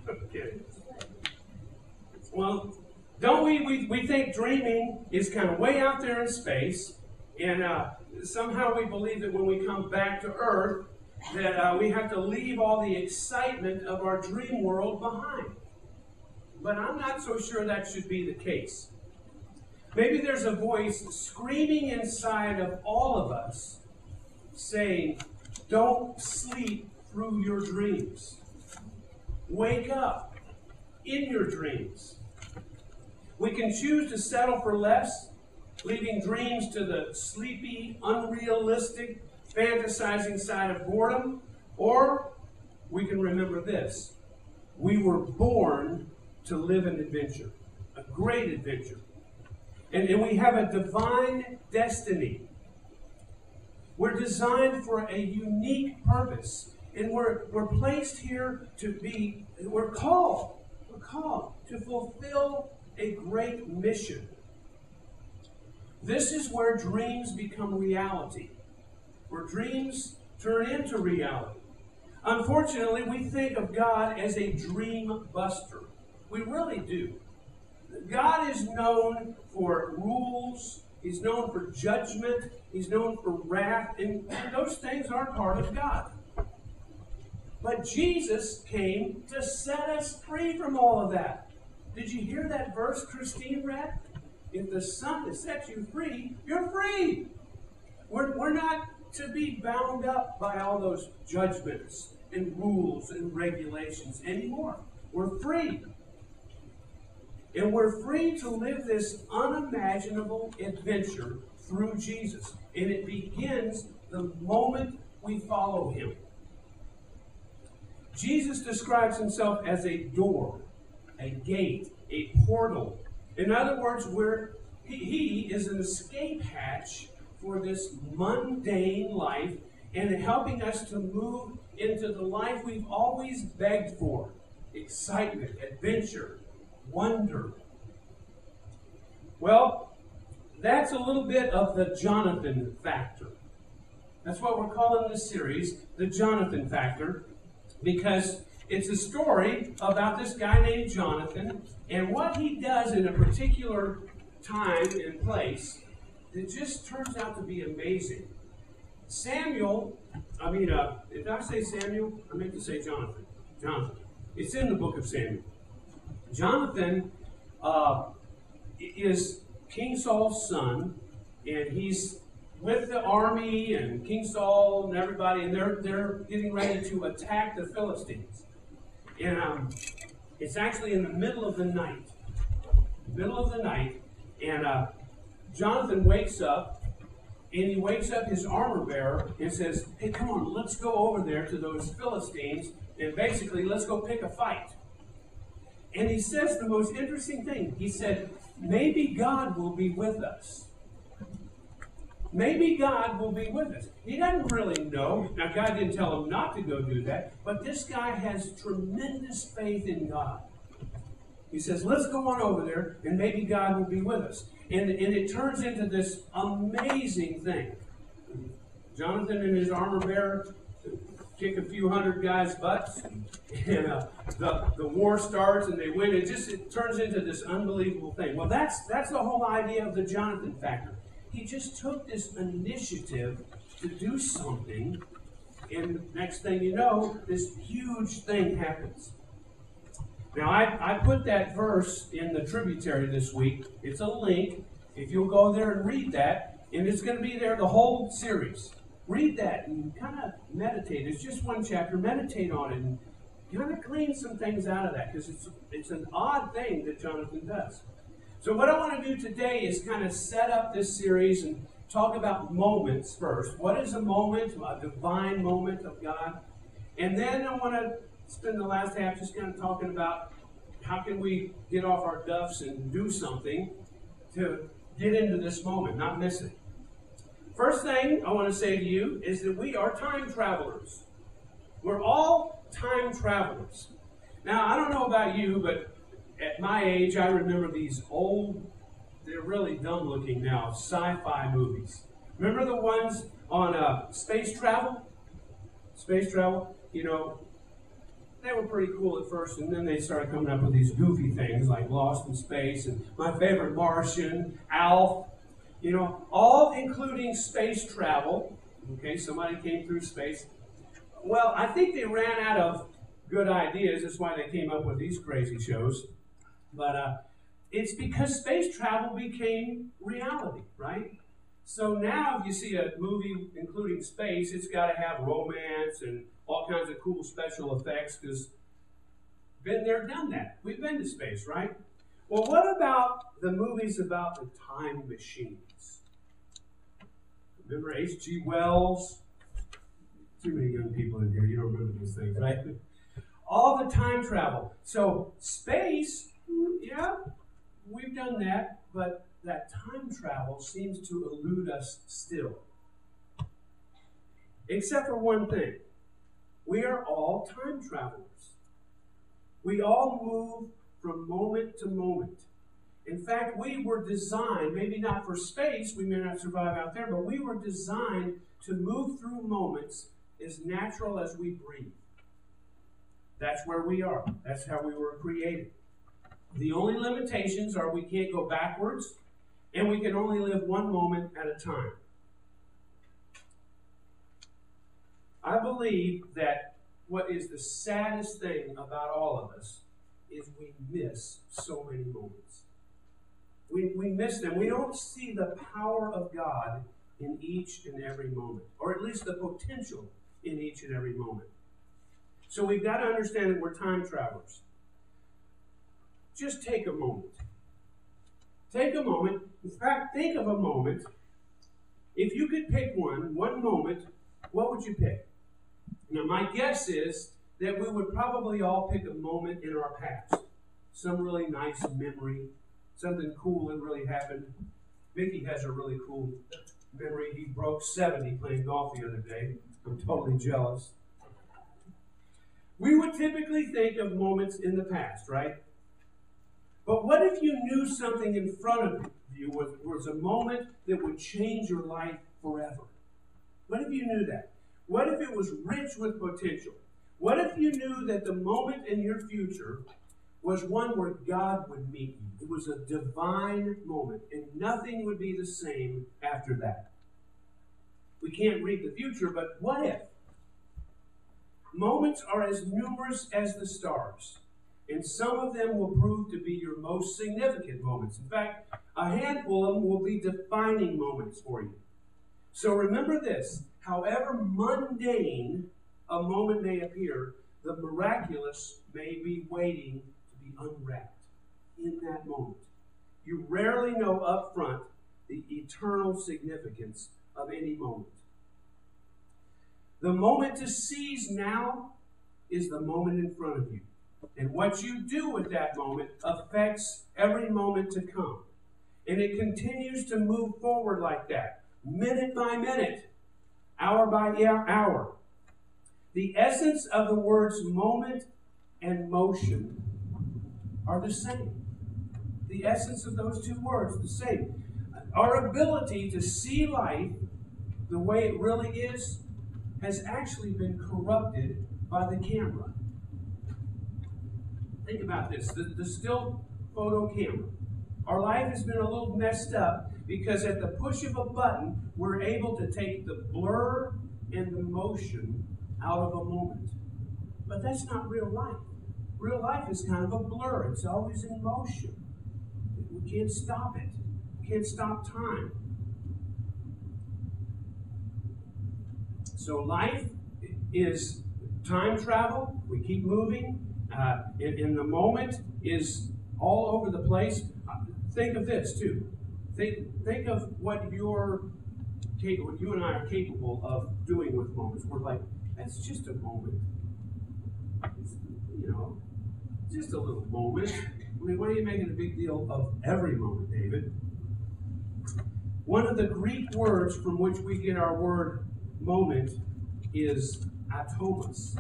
Okay. Well, don't we think dreaming is kind of way out there in space, and somehow we believe that when we come back to Earth, that we have to leave all the excitement of our dream world behind. But I'm not so sure that should be the case. Maybe there's a voice screaming inside of all of us saying, don't sleep through your dreams. Wake up in your dreams. We can choose to settle for less, leaving dreams to the sleepy, unrealistic, fantasizing side of boredom, or we can remember this. We were born to live an adventure, a great adventure. And we have a divine destiny. We're designed for a unique purpose. And we're placed here to be, we're called to fulfill a great mission. This is where dreams become reality, where dreams turn into reality. Unfortunately, we think of God as a dream buster. We really do. God is known for rules. He's known for judgment. He's known for wrath. And those things are part of God. But Jesus came to set us free from all of that. Did you hear that verse Christine read? If the Son has set you free, you're free. We're not to be bound up by all those judgments and rules and regulations anymore. We're free. And we're free to live this unimaginable adventure through Jesus. And it begins the moment we follow him. Jesus describes himself as a door, a gate, a portal. In other words, he is an escape hatch for this mundane life and helping us to move into the life we've always begged for. Excitement, adventure, wonder. Well, that's a little bit of the Jonathan factor. That's what we're calling this series, the Jonathan factor, because it's a story about this guy named Jonathan and what he does in a particular time and place that just turns out to be amazing. Samuel, did I say Samuel? I meant to say Jonathan. Jonathan. It's in the book of Samuel. Jonathan is King Saul's son, and he's with the army and King Saul and everybody, and they're getting ready to attack the Philistines. And it's actually in the middle of the night. And Jonathan wakes up, and he wakes up his armor bearer and says, hey, come on, let's go over there to those Philistines, and basically, let's go pick a fight. And he says the most interesting thing. He said, maybe God will be with us. Maybe God will be with us. He doesn't really know. Now, God didn't tell him not to go do that, but this guy has tremendous faith in God. He says, let's go on over there, and maybe God will be with us. And it turns into this amazing thing. Jonathan and his armor bearer kick a few hundred guys' butts, and the war starts, and they win. It turns into this unbelievable thing. Well, that's the whole idea of the Jonathan factor. He just took this initiative to do something, and next thing you know, this huge thing happens. Now, I put that verse in the tributary this week. It's a link. If you'll go there and read that, and it's going to be there the whole series. Read that and kind of meditate. It's just one chapter. Meditate on it and kind of clean some things out of that, because it's an odd thing that Jonathan does. So what I want to do today is kind of set up this series and talk about moments first. What is a moment, a divine moment of God? And then I want to spend the last half just kind of talking about how can we get off our duffs and do something to get into this moment, not miss it. First thing I want to say to you is that we are time travelers. We're all time travelers. Now, I don't know about you, but at my age, I remember these old, they're really dumb looking now, sci-fi movies. Remember the ones on space travel? Space travel, they were pretty cool at first, and then they started coming up with these goofy things like Lost in Space and my favorite Martian, Alf, all including space travel. Okay, somebody came through space. Well, I think they ran out of good ideas. That's why they came up with these crazy shows. But it's because space travel became reality, right? So now if you see a movie including space, it's got to have romance and all kinds of cool special effects because been there, done that. We've been to space, right? Well, what about the movies about the time machines? Remember H.G. Wells? Too many young people in here. You don't remember these things, right? All the time travel. So space, yeah, we've done that, but that time travel seems to elude us still. Except for one thing. We are all time travelers. We all move from moment to moment. In fact, we were designed, maybe not for space, we may not survive out there, but we were designed to move through moments as natural as we breathe. That's where we are. That's how we were created. The only limitations are we can't go backwards, and we can only live one moment at a time. I believe that what is the saddest thing about all of us is we miss so many moments. We miss them. We don't see the power of God in each and every moment, or at least the potential in each and every moment. So we've got to understand that we're time travelers. Just take a moment. Take a moment. In fact, think of a moment. If you could pick one moment, what would you pick? Now, my guess is that we would probably all pick a moment in our past. Some really nice memory, something cool that really happened. Vicky has a really cool memory. He broke 70 playing golf the other day. I'm totally jealous. We would typically think of moments in the past, right? But what if you knew something in front of you was a moment that would change your life forever? What if you knew that? What if it was rich with potential? What if you knew that the moment in your future was one where God would meet you? It was a divine moment, and nothing would be the same after that. We can't read the future, but what if? Moments are as numerous as the stars, and some of them will prove to be your most significant moments. In fact, a handful of them will be defining moments for you. So remember this, however mundane a moment may appear, the miraculous may be waiting to be unwrapped in that moment. You rarely know up front the eternal significance of any moment. The moment to seize now is the moment in front of you. And what you do with that moment affects every moment to come. And it continues to move forward like that, minute by minute, hour by hour. The essence of the words moment and motion are the same. The essence of those two words, the same. Our ability to see life the way it really is has actually been corrupted by the camera. Think about this, the still photo camera. Our life has been a little messed up because at the push of a button, we're able to take the blur and the motion out of a moment. But that's not real life. Real life is kind of a blur. It's always in motion. We can't stop it. We can't stop time. So life is time travel. We keep moving. And the moment is all over the place. Think of this too. Think of what you and I are capable of doing with moments. We're like, that's just a moment. It's, just a little moment. I mean, why are you making a big deal of every moment, David? One of the Greek words from which we get our word moment is atomos.